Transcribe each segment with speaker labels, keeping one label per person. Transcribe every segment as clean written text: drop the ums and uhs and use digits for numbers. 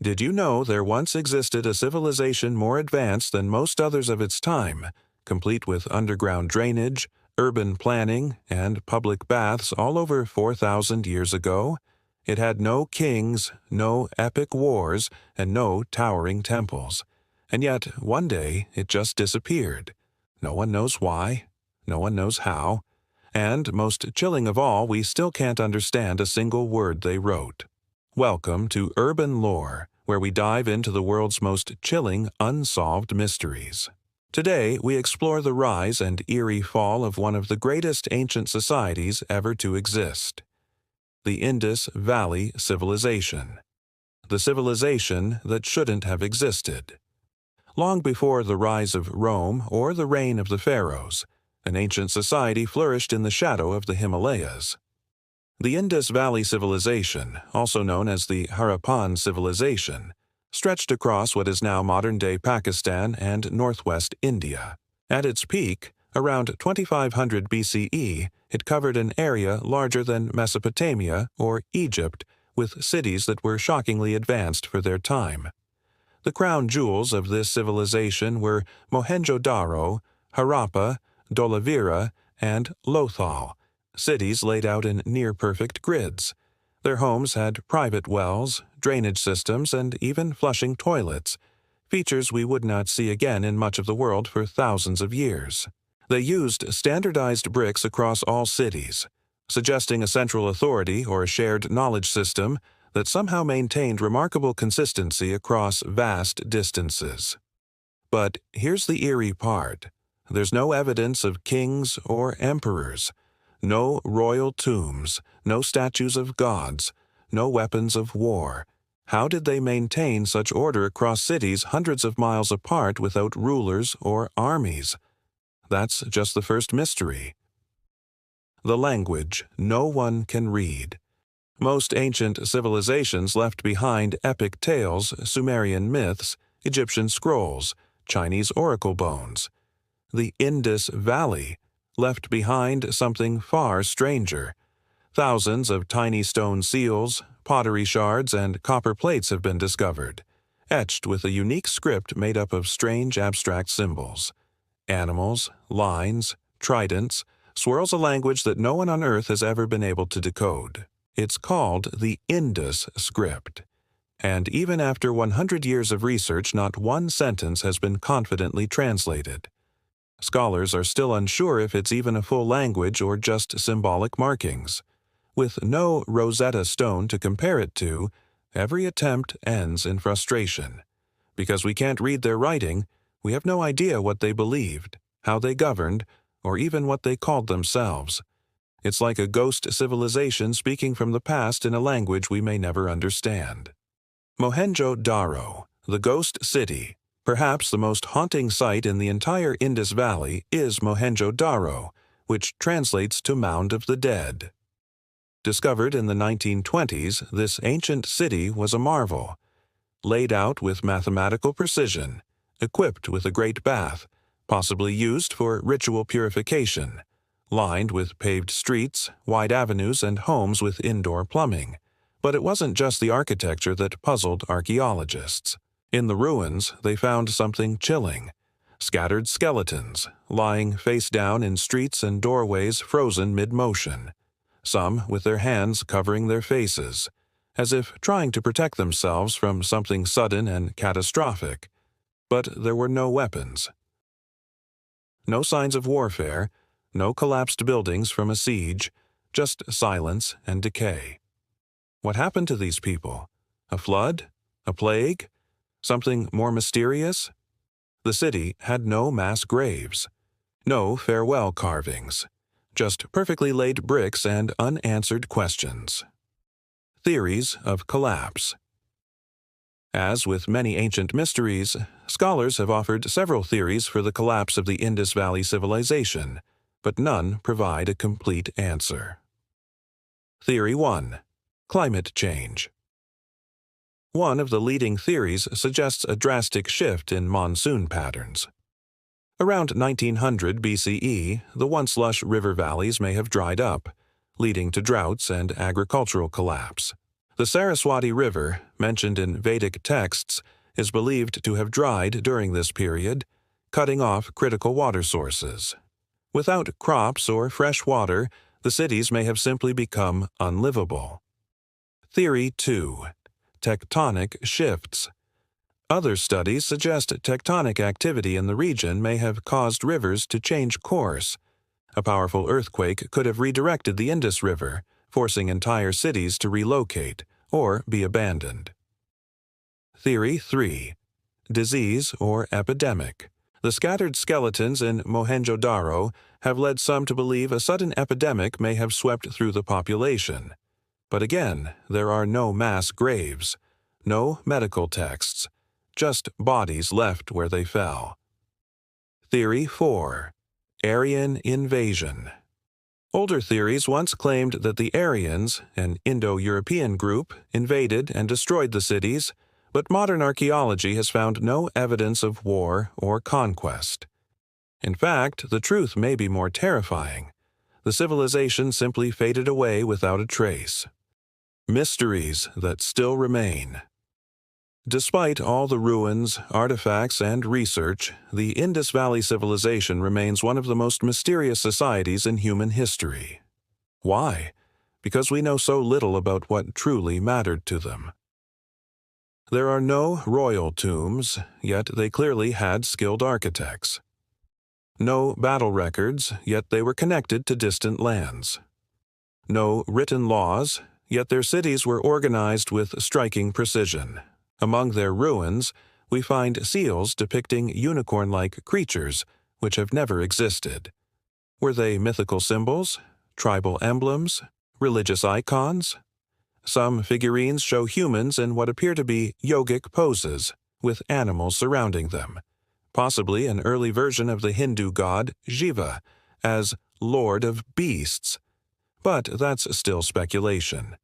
Speaker 1: Did you know there once existed a civilization more advanced than most others of its time, complete with underground drainage, urban planning, and public baths all over 4,000 years ago? It had no kings, no epic wars, and no towering temples. And yet, one day, it just disappeared. No one knows why, no one knows how, and, most chilling of all, we still can't understand a single word they wrote. Welcome to Urban Lore, where we dive into the world's most chilling, unsolved mysteries. Today, we explore the rise and eerie fall of one of the greatest ancient societies ever to exist, the Indus Valley Civilization. The civilization that shouldn't have existed. Long before the rise of Rome or the reign of the pharaohs, an ancient society flourished in the shadow of the Himalayas. The Indus Valley Civilization, also known as the Harappan Civilization, stretched across what is now modern-day Pakistan and northwest India. At its peak, around 2500 BCE, it covered an area larger than Mesopotamia or Egypt, with cities that were shockingly advanced for their time. The crown jewels of this civilization were Mohenjo-Daro, Harappa, Dholavira, and Lothal, cities laid out in near-perfect grids. Their homes had private wells, drainage systems, and even flushing toilets, features we would not see again in much of the world for thousands of years. They used standardized bricks across all cities, suggesting a central authority or a shared knowledge system that somehow maintained remarkable consistency across vast distances. But here's the eerie part. There's no evidence of kings or emperors, no royal tombs, no statues of gods, no weapons of war. How did they maintain such order across cities hundreds of miles apart without rulers or armies? That's just the first mystery. The language no one can read. Most ancient civilizations left behind epic tales, Sumerian myths, Egyptian scrolls, Chinese oracle bones. The Indus Valley left behind something far stranger. Thousands of tiny stone seals, pottery shards, and copper plates have been discovered, etched with a unique script made up of strange abstract symbols. Animals, lines, tridents, swirls a language that no one on Earth has ever been able to decode. It's called the Indus script. And even after 100 years of research, not one sentence has been confidently translated. Scholars are still unsure if it's even a full language or just symbolic markings. With no Rosetta Stone to compare it to, every attempt ends in frustration. Because we can't read their writing, we have no idea what they believed, how they governed, or even what they called themselves. It's like a ghost civilization speaking from the past in a language we may never understand. Mohenjo-Daro, the ghost city. Perhaps the most haunting sight in the entire Indus Valley is Mohenjo-Daro, which translates to Mound of the Dead. Discovered in the 1920s, this ancient city was a marvel. Laid out with mathematical precision, equipped with a great bath, possibly used for ritual purification, lined with paved streets, wide avenues, and homes with indoor plumbing. But it wasn't just the architecture that puzzled archaeologists. In the ruins, they found something chilling. Scattered skeletons, lying face down in streets and doorways frozen mid-motion. Some with their hands covering their faces, as if trying to protect themselves from something sudden and catastrophic. But there were no weapons. No signs of warfare, no collapsed buildings from a siege, just silence and decay. What happened to these people? A flood? A plague? Something more mysterious? The city had no mass graves, no farewell carvings, just perfectly laid bricks and unanswered questions. Theories of collapse. As with many ancient mysteries, scholars have offered several theories for the collapse of the Indus Valley Civilization, but none provide a complete answer. Theory 1. Climate change. One of the leading theories suggests a drastic shift in monsoon patterns. Around 1900 BCE, the once lush river valleys may have dried up, leading to droughts and agricultural collapse. The Saraswati River, mentioned in Vedic texts, is believed to have dried during this period, cutting off critical water sources. Without crops or fresh water, the cities may have simply become unlivable. Theory 2. Tectonic shifts. Other studies suggest tectonic activity in the region may have caused rivers to change course. A powerful earthquake could have redirected the Indus River, forcing entire cities to relocate or be abandoned. Theory 3. Disease or epidemic. The scattered skeletons in Mohenjo-Daro have led some to believe a sudden epidemic may have swept through the population. But again, there are no mass graves, no medical texts, just bodies left where they fell. Theory 4. Aryan invasion. Older theories once claimed that the Aryans, an Indo-European group, invaded and destroyed the cities, but modern archaeology has found no evidence of war or conquest. In fact, the truth may be more terrifying. The civilization simply faded away without a trace. Mysteries that still remain. Despite all the ruins, artifacts, and research, the Indus Valley Civilization remains one of the most mysterious societies in human history. Why? Because we know so little about what truly mattered to them. There are no royal tombs, yet they clearly had skilled architects. No battle records, yet they were connected to distant lands. No written laws, yet their cities were organized with striking precision. Among their ruins, we find seals depicting unicorn-like creatures which have never existed. Were they mythical symbols, tribal emblems, religious icons? Some figurines show humans in what appear to be yogic poses, with animals surrounding them, possibly an early version of the Hindu god Shiva, as Lord of Beasts. But that's still speculation.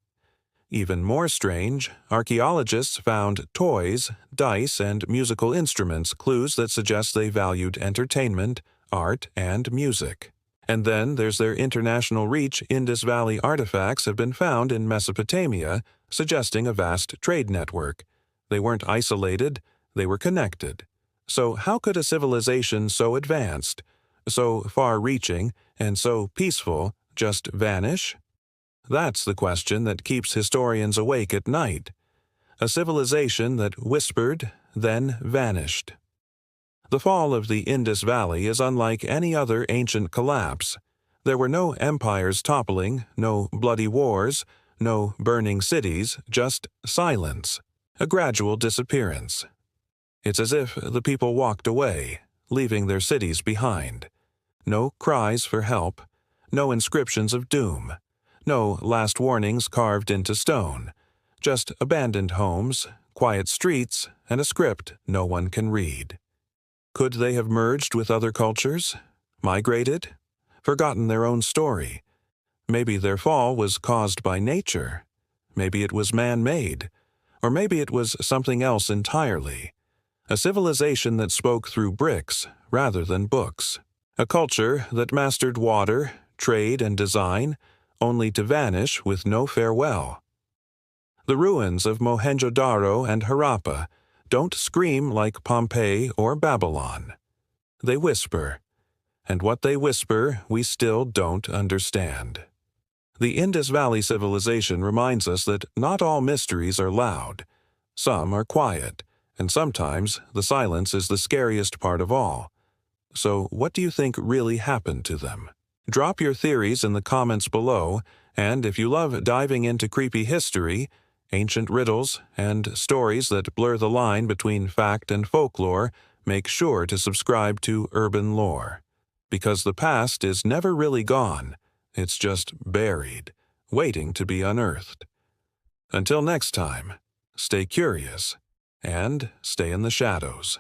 Speaker 1: Even more strange, archaeologists found toys, dice, and musical instruments, clues that suggest they valued entertainment, art, and music. And then there's their international reach. Indus Valley artifacts have been found in Mesopotamia, suggesting a vast trade network. They weren't isolated, they were connected. So how could a civilization so advanced, so far-reaching, and so peaceful just vanish? That's the question that keeps historians awake at night. A civilization that whispered, then vanished. The fall of the Indus Valley is unlike any other ancient collapse. There were no empires toppling, no bloody wars, no burning cities, just silence, a gradual disappearance. It's as if the people walked away, leaving their cities behind. No cries for help, no inscriptions of doom, no last warnings carved into stone, just abandoned homes, quiet streets, and a script no one can read. Could they have merged with other cultures? Migrated? Forgotten their own story? Maybe their fall was caused by nature. Maybe it was man-made. Or maybe it was something else entirely. A civilization that spoke through bricks rather than books. A culture that mastered water, trade, and design, only to vanish with no farewell. The ruins of Mohenjo-Daro and Harappa don't scream like Pompeii or Babylon. They whisper, and what they whisper we still don't understand. The Indus Valley Civilization reminds us that not all mysteries are loud. Some are quiet, and sometimes the silence is the scariest part of all. So what do you think really happened to them? Drop your theories in the comments below, and if you love diving into creepy history, ancient riddles, and stories that blur the line between fact and folklore, make sure to subscribe to Urban Lore. Because the past is never really gone, it's just buried, waiting to be unearthed. Until next time, stay curious and stay in the shadows.